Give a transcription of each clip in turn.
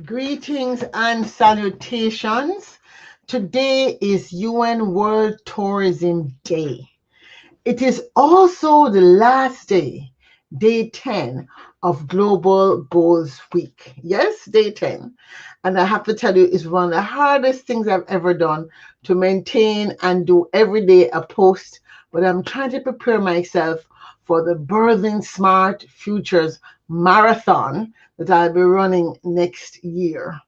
Greetings and salutations. Today is UN World Tourism Day. It is also the last day, day 10 of Global Goals Week. Yes, day 10. And I have to tell you, it's one of the hardest things I've ever done to maintain and do every day a post. But I'm trying to prepare myself for the Birthing Smart Futures Marathon that I'll be running next year.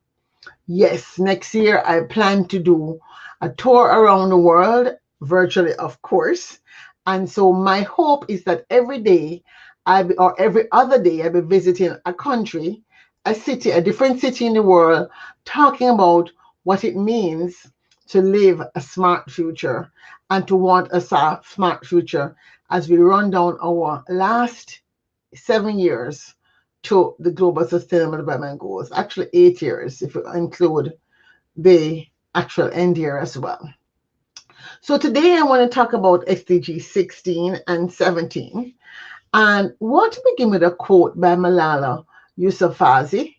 Yes, next year I plan to do a tour around the world, virtually, of course. And so my hope is that every day or every other day I'll be visiting a country, a city, a different city in the world, talking about what it means to live a smart future and to want a smart future as we run down our last 7 years to the Global Sustainable Development Goals. Actually, 8 years if you include the actual end year as well. So today I want to talk about SDG 16 and 17. And I want to begin with a quote by Malala Yousafzai.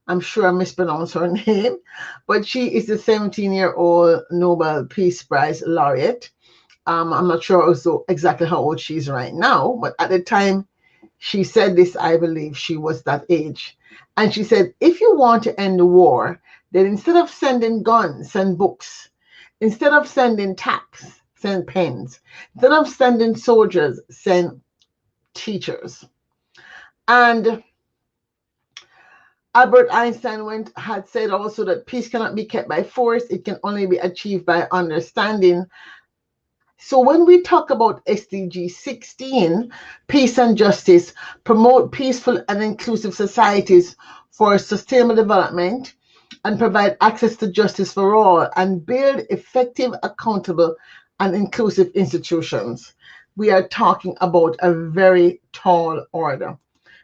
I'm sure I mispronounced her name, but she is the 17-year-old Nobel Peace Prize laureate. I'm not sure also exactly how old she is right now, but at the time she said this, I believe she was that age. And she said, if you want to end the war, then instead of sending guns, send books. Instead of sending tanks, send pens. Instead of sending soldiers, send teachers. And Albert Einstein had said also that peace cannot be kept by force, it can only be achieved by understanding. So when we talk about SDG 16, peace and justice, promote peaceful and inclusive societies for sustainable development and provide access to justice for all and build effective, accountable, and inclusive institutions. We are talking about a very tall order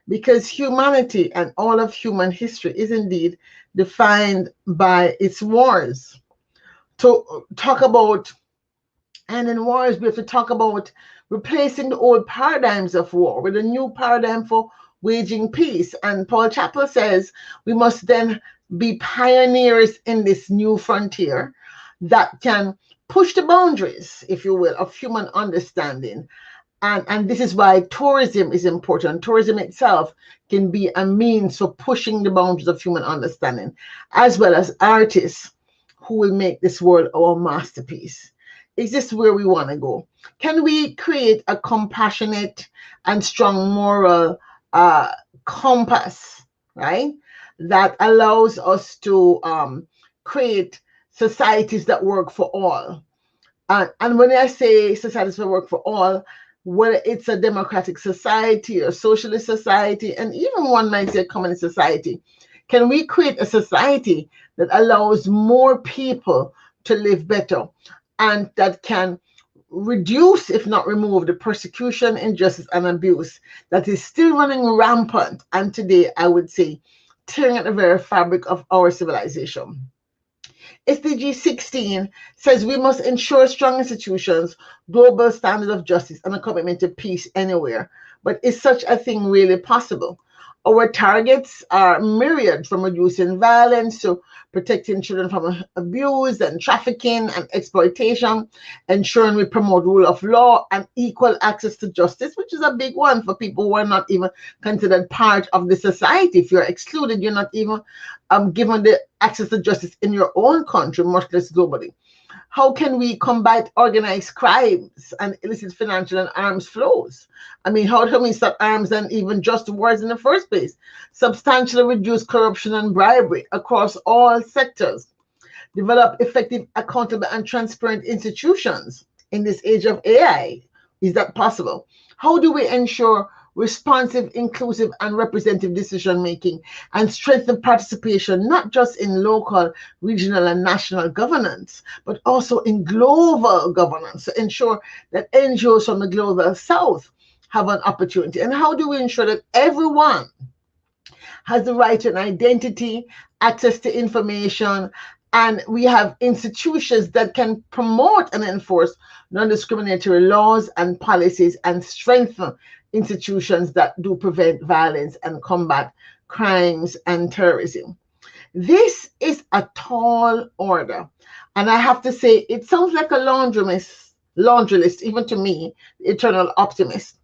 because humanity and all of human history is indeed defined by its wars. To talk about and in wars, we have to talk about replacing the old paradigms of war with a new paradigm for waging peace. And Paul Chappell says we must then be pioneers in this new frontier that can push the boundaries, if you will, of human understanding. And this is why tourism is important. Tourism itself can be a means for pushing the boundaries of human understanding, as well as artists who will make this world our masterpiece. Is this where we want to go? Can we create a compassionate and strong moral compass, right? That allows us to create societies that work for all. And when I say societies that work for all, whether it's a democratic society or socialist society, and even one might say a communist society, can we create a society that allows more people to live better and that can reduce, if not remove, the persecution, injustice, and abuse that is still running rampant and today, I would say, tearing at the very fabric of our civilization? SDG 16 says we must ensure strong institutions, global standard of justice, and a commitment to peace anywhere. But is such a thing really possible? Our targets are myriad, from reducing violence to protecting children from abuse and trafficking and exploitation, ensuring we promote rule of law and equal access to justice, which is a big one for people who are not even considered part of the society. If you're excluded, you're not even given the access to justice in your own country, much less globally. How can we combat organized crimes and illicit financial and arms flows? I mean, how can we stop arms and even just wars in the first place? Substantially reduce corruption and bribery across all sectors. Develop effective, accountable, and transparent institutions in this age of AI. Is that possible? How do we ensure responsive, inclusive, and representative decision making and strengthen participation not just in local, regional, and national governance, but also in global governance to ensure that NGOs from the global south have an opportunity? And how do we ensure that everyone has the right to an identity, access to information, and we have institutions that can promote and enforce non-discriminatory laws and policies and strengthen institutions that do prevent violence and combat crimes and terrorism? This is a tall order. And I have to say, it sounds like a laundry list, even to me, the eternal optimist.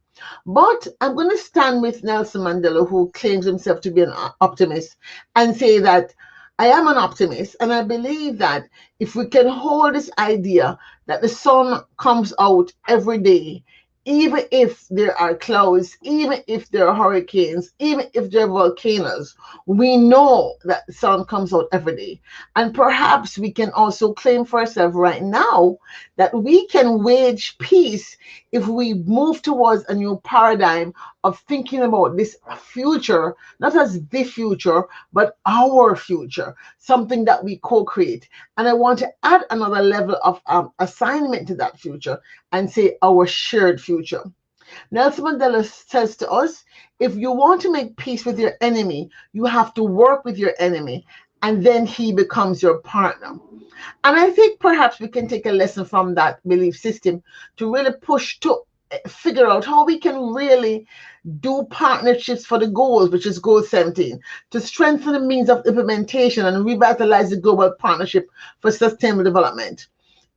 But I'm going to stand with Nelson Mandela, who claims himself to be an optimist, and say that I am an optimist. And I believe that if we can hold this idea that the sun comes out every day, even if there are clouds, even if there are hurricanes, even if there are volcanoes, we know that the sun comes out every day. And perhaps we can also claim for ourselves right now that we can wage peace if we move towards a new paradigm of thinking about this future, not as the future, but our future, something that we co-create. And I want to add another level of assignment to that future and say our shared future. Nelson Mandela says to us, if you want to make peace with your enemy, you have to work with your enemy, and then he becomes your partner. And I think perhaps we can take a lesson from that belief system to really push to figure out how we can really do partnerships for the goals, which is goal 17, to strengthen the means of implementation and revitalize the global partnership for sustainable development.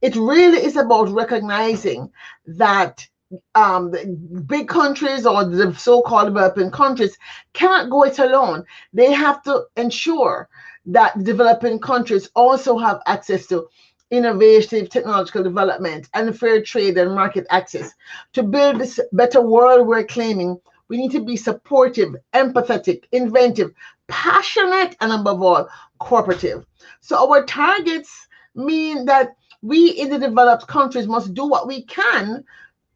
It really is about recognizing that the big countries or the so-called developing countries cannot go it alone. They have to ensure that developing countries also have access to innovative technological development and fair trade and market access. To build this better world we're claiming, we need to be supportive, empathetic, inventive, passionate, and above all, cooperative. So our targets mean that we in the developed countries must do what we can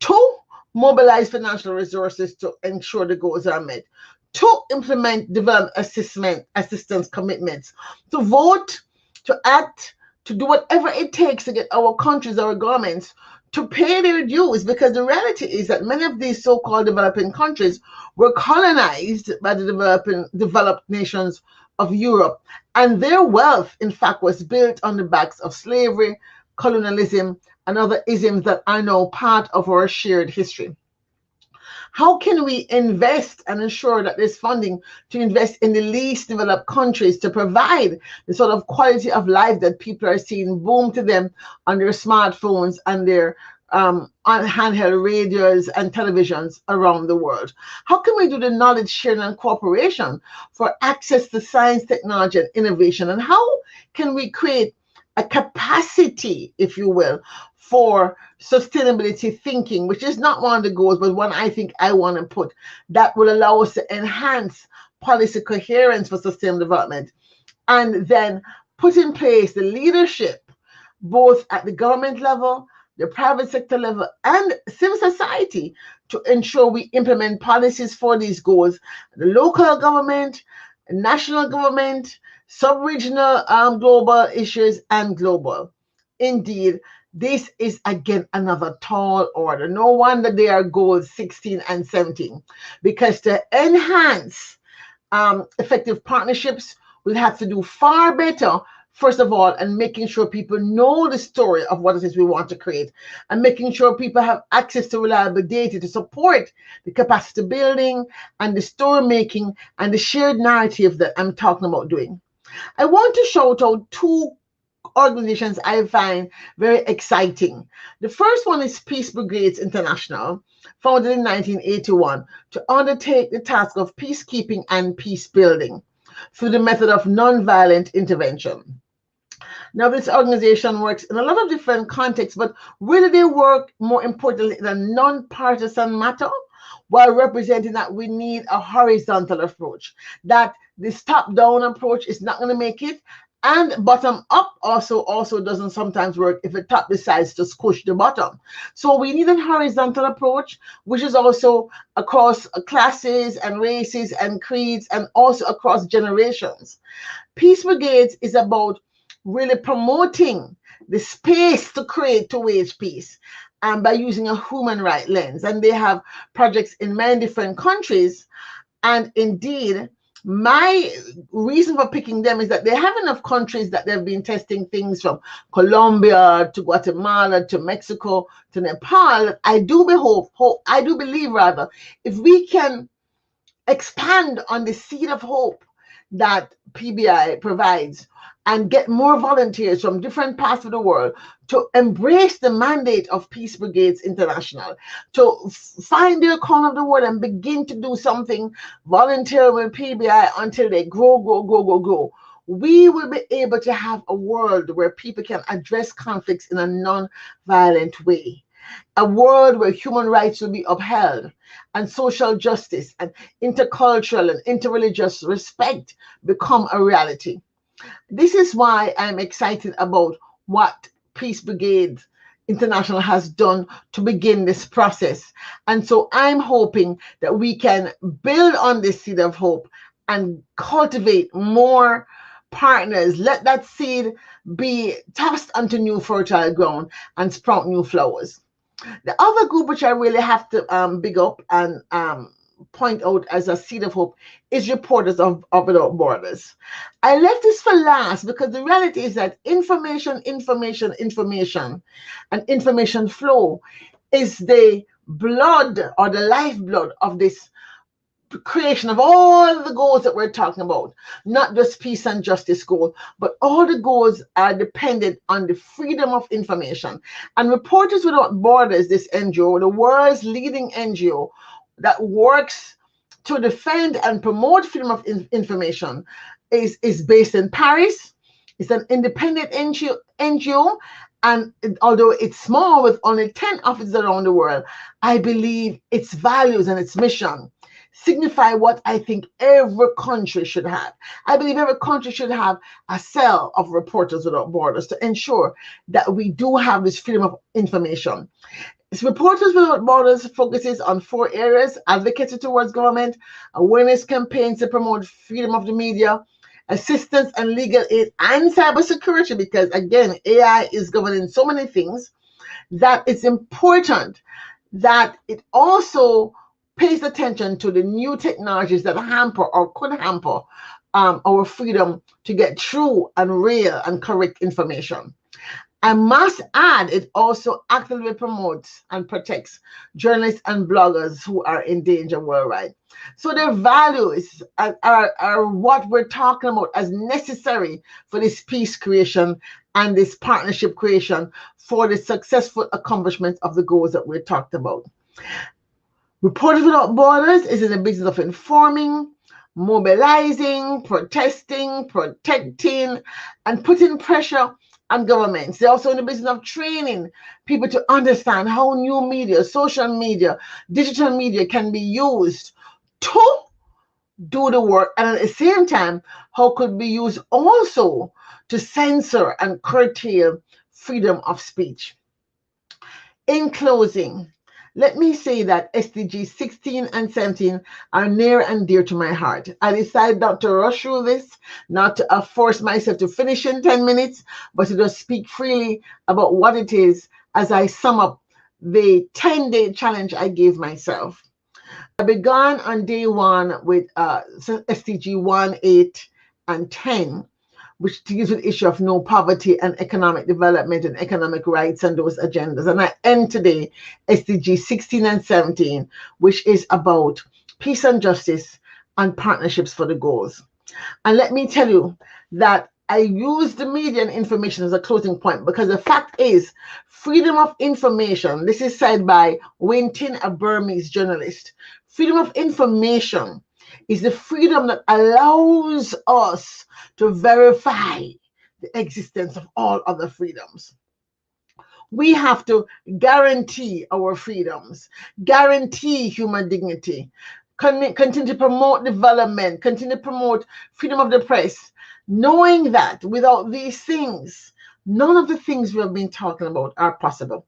to mobilize financial resources to ensure the goals are met, to implement development assistance commitments, to vote, to act, to do whatever it takes to get our countries, our governments to pay their dues, because the reality is that many of these so-called developing countries were colonized by the developed nations of Europe, and their wealth, in fact, was built on the backs of slavery, colonialism, and other isms that are now part of our shared history. How can we invest and ensure that there's funding to invest in the least developed countries to provide the sort of quality of life that people are seeing boom to them on their smartphones and their on handheld radios and televisions around the world? How can we do the knowledge sharing and cooperation for access to science, technology, and innovation? And how can we create a capacity, if you will, for sustainability thinking, which is not one of the goals, but one I think I want to put, that will allow us to enhance policy coherence for sustainable development, and then put in place the leadership, both at the government level, the private sector level, and civil society, to ensure we implement policies for these goals. The local government, national government, sub-regional, global issues, and global. Indeed, this is again another tall order. No wonder they are goals 16 and 17, because to enhance effective partnerships, we'll have to do far better, first of all, and making sure people know the story of what it is we want to create, and making sure people have access to reliable data to support the capacity building and the story making and the shared narrative that I'm talking about doing. I want to shout out two organizations I find very exciting. The first one is Peace Brigades International, founded in 1981 to undertake the task of peacekeeping and peace building through the method of nonviolent intervention. Now, this organization works in a lot of different contexts, but really they work more importantly in a non-partisan matter, while representing that we need a horizontal approach, that this top-down approach is not going to make it, and bottom up also doesn't sometimes work if the top decides to squish the bottom. So we need a horizontal approach, which is also across classes and races and creeds, and also across generations. Peace Brigades is about really promoting the space to create to wage peace, and by using a human right lens. And they have projects in many different countries. And indeed, my reason for picking them is that they have enough countries that they've been testing things from Colombia to Guatemala to Mexico to Nepal. I do believe rather, if we can expand on the seed of hope that PBI provides and get more volunteers from different parts of the world to embrace the mandate of Peace Brigades International, to find their corner of the world and begin to do something, volunteer with PBI until they grow, grow, grow, grow, grow. We will be able to have a world where people can address conflicts in a non-violent way. A world where human rights will be upheld and social justice and intercultural and interreligious respect become a reality. This is why I'm excited about what Peace Brigade International has done to begin this process. And so I'm hoping that we can build on this seed of hope and cultivate more partners. Let that seed be tossed onto new fertile ground and sprout new flowers. The other group which I really have to big up and point out as a seed of hope is Reporters of Without Borders. I left this for last because the reality is that information, and information flow is the blood or the lifeblood of this creation of all the goals that we're talking about, not just peace and justice goals, but all the goals are dependent on the freedom of information. And Reporters Without Borders, this NGO, the world's leading NGO that works to defend and promote freedom of information, is based in Paris. It's an independent NGO, and although it's small with only 10 offices around the world, I believe its values and its mission signify what I think every country should have. I believe every country should have a cell of Reporters Without Borders to ensure that we do have this freedom of information. Reporters Without Borders focuses on 4 areas: advocacy towards government, awareness campaigns to promote freedom of the media, assistance and legal aid, and cybersecurity, because again, AI is governing so many things that it's important that it also pays attention to the new technologies that hamper or could hamper our freedom to get true and real and correct information. I must add, it also actively promotes and protects journalists and bloggers who are in danger worldwide. So their values are what we're talking about as necessary for this peace creation and this partnership creation for the successful accomplishment of the goals that we're talked about. Reporters Without Borders is in the business of informing, mobilizing, protesting, protecting, and putting pressure on governments. They're also in the business of training people to understand how new media, social media, digital media can be used to do the work, and at the same time, how could be used also to censor and curtail freedom of speech. In closing, let me say that SDG 16 and 17 are near and dear to my heart. I decided not to rush through this, not to force myself to finish in 10 minutes, but to just speak freely about what it is as I sum up the 10-day challenge I gave myself. I began on day 1 with SDG 1, 8, and 10, which deals with the issue of no poverty and economic development and economic rights and those agendas. And I end today SDG 16 and 17, which is about peace and justice and partnerships for the goals. And let me tell you that I use the media and information as a closing point, because the fact is, freedom of information, this is said by Wayne Tin, a Burmese journalist, freedom of information is the freedom that allows us to verify the existence of all other freedoms. We have to guarantee our freedoms, guarantee human dignity, continue to promote development, continue to promote freedom of the press, knowing that without these things, none of the things we have been talking about are possible.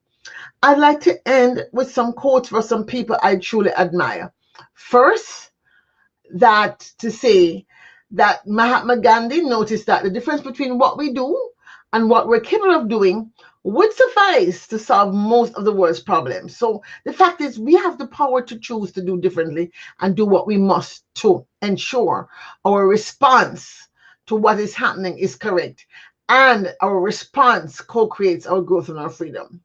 I'd like to end with some quotes for some people I truly admire. First, that to say that Mahatma Gandhi noticed that the difference between what we do and what we're capable of doing would suffice to solve most of the world's problems. So the fact is, we have the power to choose to do differently and do what we must to ensure our response to what is happening is correct, and our response co-creates our growth and our freedom.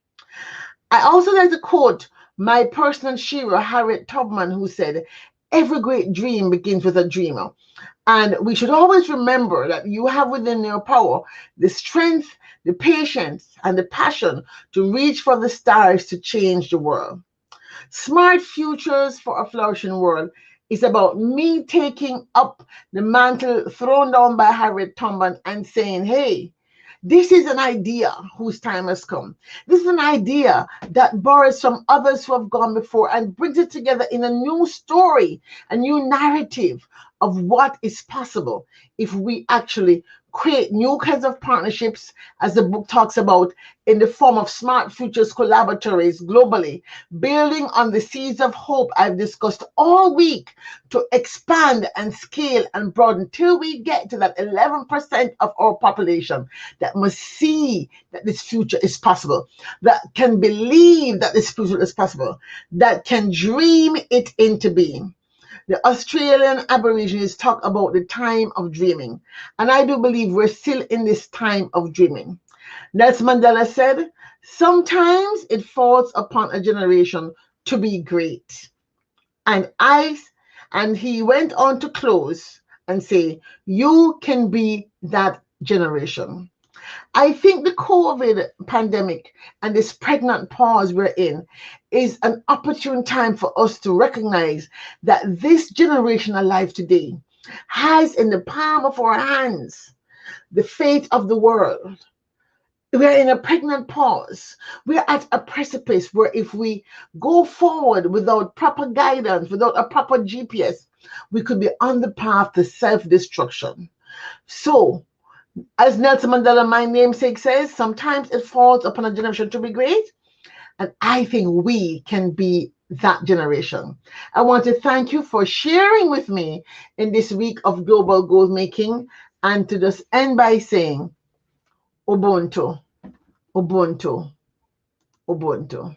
I also like to quote my personal Shira, Harriet Tubman, who said, Every great dream begins with a dreamer. And we should always remember that you have within your power the strength, the patience, and the passion to reach for the stars to change the world. Smart Futures for a Flourishing World is about me taking up the mantle thrown down by Harriet Tubman and saying, hey, this is an idea whose time has come. This is an idea that borrows from others who have gone before and brings it together in a new story, a new narrative of what is possible if we actually create new kinds of partnerships, as the book talks about, in the form of smart futures collaboratories globally, building on the seeds of hope I've discussed all week to expand and scale and broaden till we get to that 11% of our population that must see that this future is possible, that can believe that this future is possible, that can dream it into being. The Australian Aborigines talk about the time of dreaming, and I do believe we're still in this time of dreaming. Nelson Mandela said, sometimes it falls upon a generation to be great. And he went on to close and say, you can be that generation. I think the COVID pandemic and this pregnant pause we're in is an opportune time for us to recognize that this generation alive today has in the palm of our hands the fate of the world. We're in a pregnant pause. We're at a precipice where if we go forward without proper guidance, without a proper GPS, we could be on the path to self-destruction. So, as Nelson Mandela, my namesake, says, sometimes it falls upon a generation to be great. And I think we can be that generation. I want to thank you for sharing with me in this week of global goal making, and to just end by saying, Ubuntu, Ubuntu, Ubuntu.